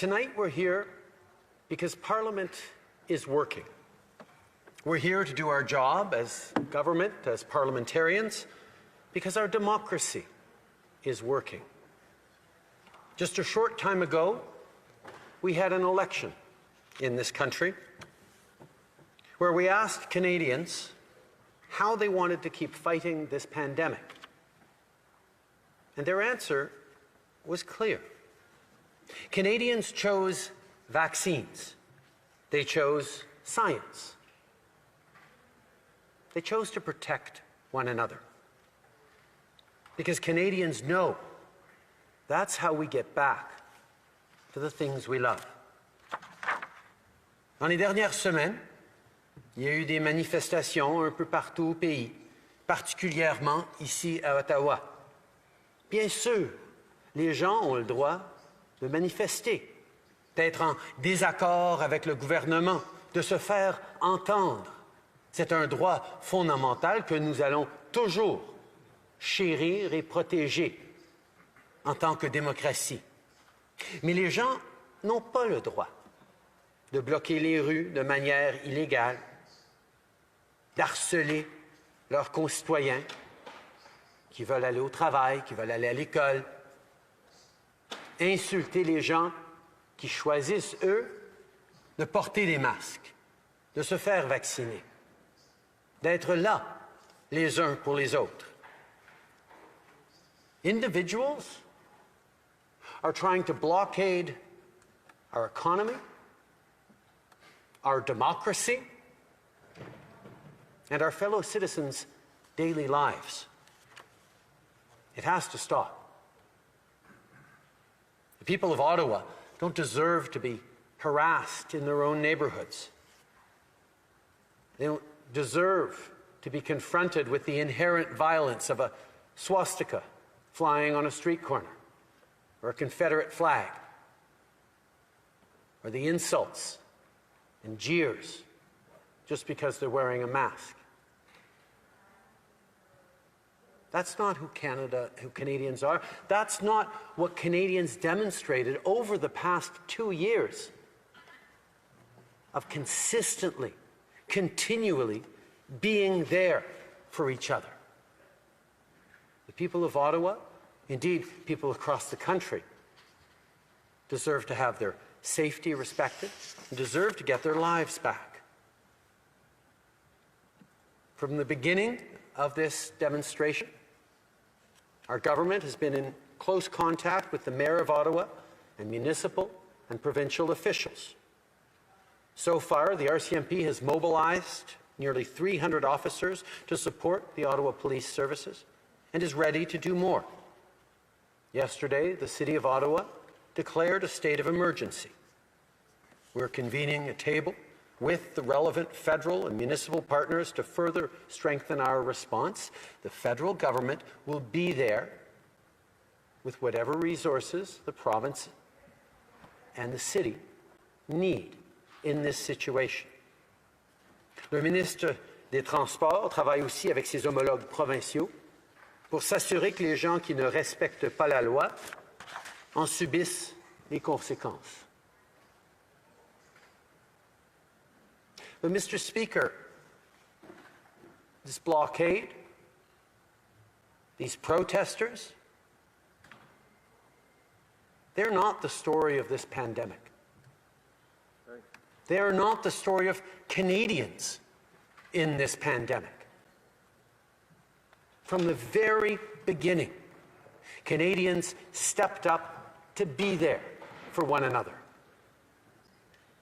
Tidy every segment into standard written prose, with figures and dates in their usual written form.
Tonight we're here because Parliament is working. We're here to do our job as government, as parliamentarians, because our democracy is working. Just a short time ago, we had an election in this country where we asked Canadians how they wanted to keep fighting this pandemic. And their answer was clear. Canadians chose vaccines. They chose science. They chose to protect one another. Because Canadians know that's how we get back to the things we love. Dans les dernières semaines, il y a eu des manifestations un peu partout au pays, particulièrement ici à Ottawa. Bien sûr, les gens ont le droit de manifester, d'être en désaccord avec le gouvernement, de se faire entendre. C'est un droit fondamental que nous allons toujours chérir et protéger en tant que démocratie. Mais les gens n'ont pas le droit de bloquer les rues de manière illégale, d'harceler leurs concitoyens qui veulent aller au travail, qui veulent aller à l'école, insulter les gens qui choisissent, eux, de porter des masques, de se faire vacciner, d'être là les uns pour les autres. Individuals are trying to blockade our economy, our democracy, and our fellow citizens' daily lives. It has to stop. The people of Ottawa don't deserve to be harassed in their own neighborhoods. They don't deserve to be confronted with the inherent violence of a swastika flying on a street corner, or a Confederate flag, or the insults and jeers just because they're wearing a mask. That's not who Canadians are. That's not what Canadians demonstrated over the past 2 years of consistently, continually being there for each other. The people of Ottawa, indeed people across the country, deserve to have their safety respected and deserve to get their lives back. From the beginning of this demonstration, our government has been in close contact with the Mayor of Ottawa and municipal and provincial officials. So far, the RCMP has mobilized nearly 300 officers to support the Ottawa Police Services and is ready to do more. Yesterday, the City of Ottawa declared a state of emergency. We're convening a table with the relevant federal and municipal partners to further strengthen our response. The federal government will be there with whatever resources the province and the city need in this situation. Le ministre des Transports travaille aussi avec ses homologues provinciaux pour s'assurer que les gens qui ne respectent pas la loi en subissent les conséquences. But, Mr. Speaker, this blockade, these protesters, they're not the story of this pandemic. They are not the story of Canadians in this pandemic. From the very beginning, Canadians stepped up to be there for one another,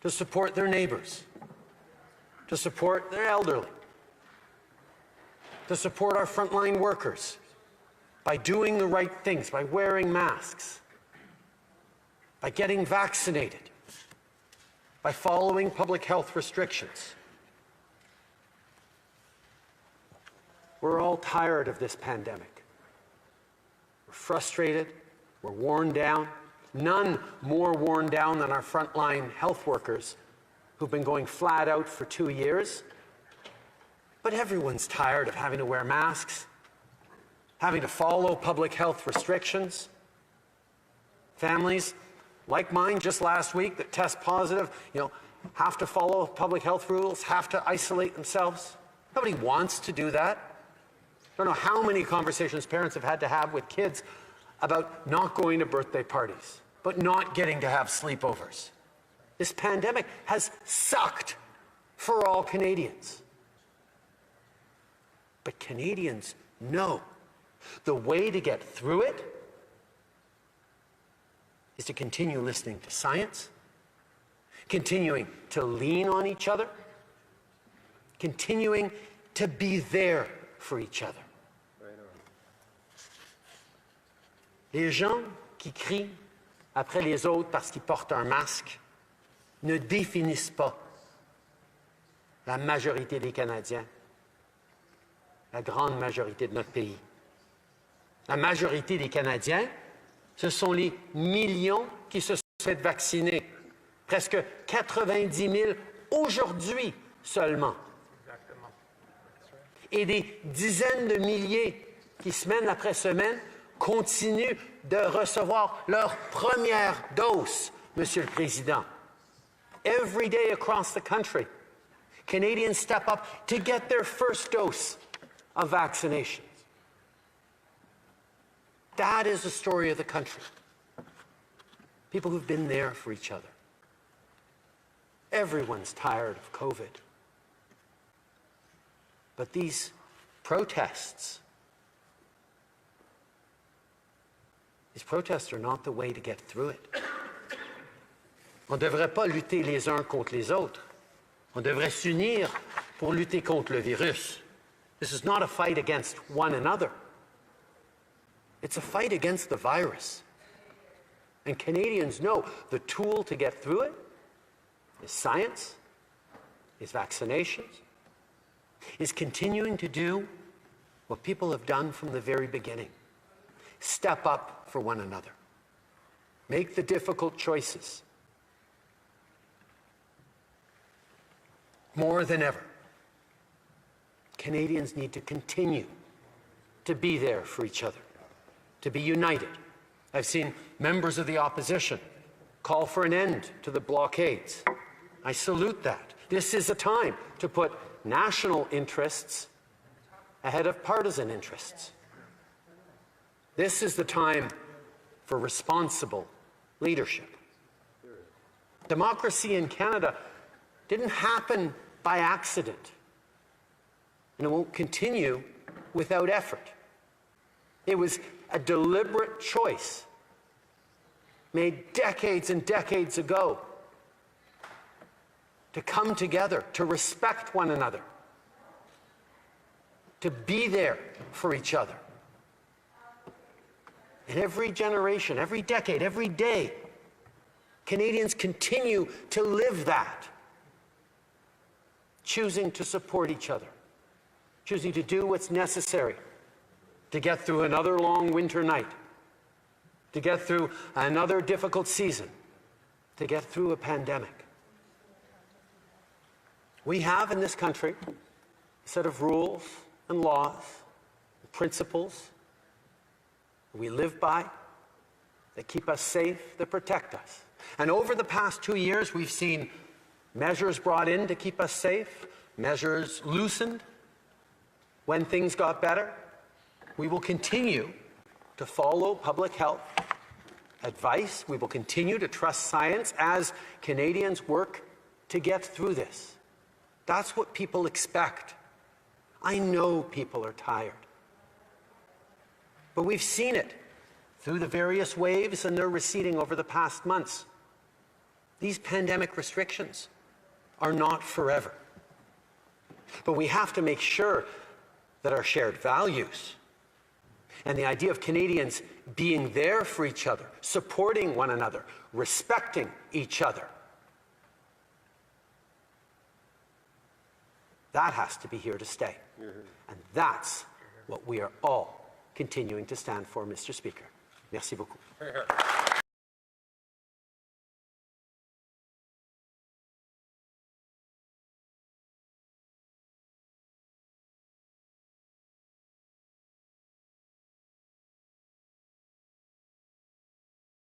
to support their neighbors, to support their elderly, to support our frontline workers by doing the right things, by wearing masks, by getting vaccinated, by following public health restrictions. We're all tired of this pandemic. We're frustrated, we're worn down. None more worn down than our frontline health workers who've been going flat out for 2 years. But everyone's tired of having to wear masks, having to follow public health restrictions. Families like mine just last week, that test positive, have to follow public health rules, have to isolate themselves. Nobody wants to do that. I don't know how many conversations parents have had to have with kids about not going to birthday parties, but not getting to have sleepovers. This pandemic has sucked for all Canadians. But Canadians know the way to get through it is to continue listening to science, continuing to lean on each other, continuing to be there for each other. Les gens qui crient après les autres parce qu'ils portent un masque ne définissent pas la majorité des Canadiens, la grande majorité de notre pays. La majorité des Canadiens, ce sont les millions qui se sont fait vacciner. Presque 90 000 aujourd'hui seulement. Et des dizaines de milliers qui, semaine après semaine, continuent de recevoir leur première dose, Monsieur le Président. Every day across the country, Canadians step up to get their first dose of vaccinations. That is the story of the country. People who've been there for each other. Everyone's tired of COVID. But these protests are not the way to get through it. On ne devrait pas lutter les uns contre les autres. On devrait s'unir pour lutter contre le virus. This is not a fight against one another. It's a fight against the virus. And Canadians know the tool to get through it is science, is vaccinations, is continuing to do what people have done from the very beginning. Step up for one another. Make the difficult choices. More than ever, Canadians need to continue to be there for each other, to be united. I've seen members of the opposition call for an end to the blockades. I salute that. This is a time to put national interests ahead of partisan interests. This is the time for responsible leadership. Democracy in Canada didn't happen by accident, and it won't continue without effort. It was a deliberate choice made decades and decades ago to come together, to respect one another, to be there for each other. And every generation, every decade, every day, Canadians continue to live that, choosing to support each other, choosing to do what's necessary to get through another long winter night, to get through another difficult season, to get through a pandemic. We have in this country a set of rules and laws, and principles we live by that keep us safe, that protect us. And over the past 2 years, we've seen measures brought in to keep us safe, measures loosened when things got better. We will continue to follow public health advice. We will continue to trust science as Canadians work to get through this. That's what people expect. I know people are tired. But we've seen it through the various waves, and they're receding over the past months. These pandemic restrictions are not forever. But we have to make sure that our shared values and the idea of Canadians being there for each other, supporting one another, respecting each other, that has to be here to stay. And that's what we are all continuing to stand for, Mr. Speaker. Merci beaucoup.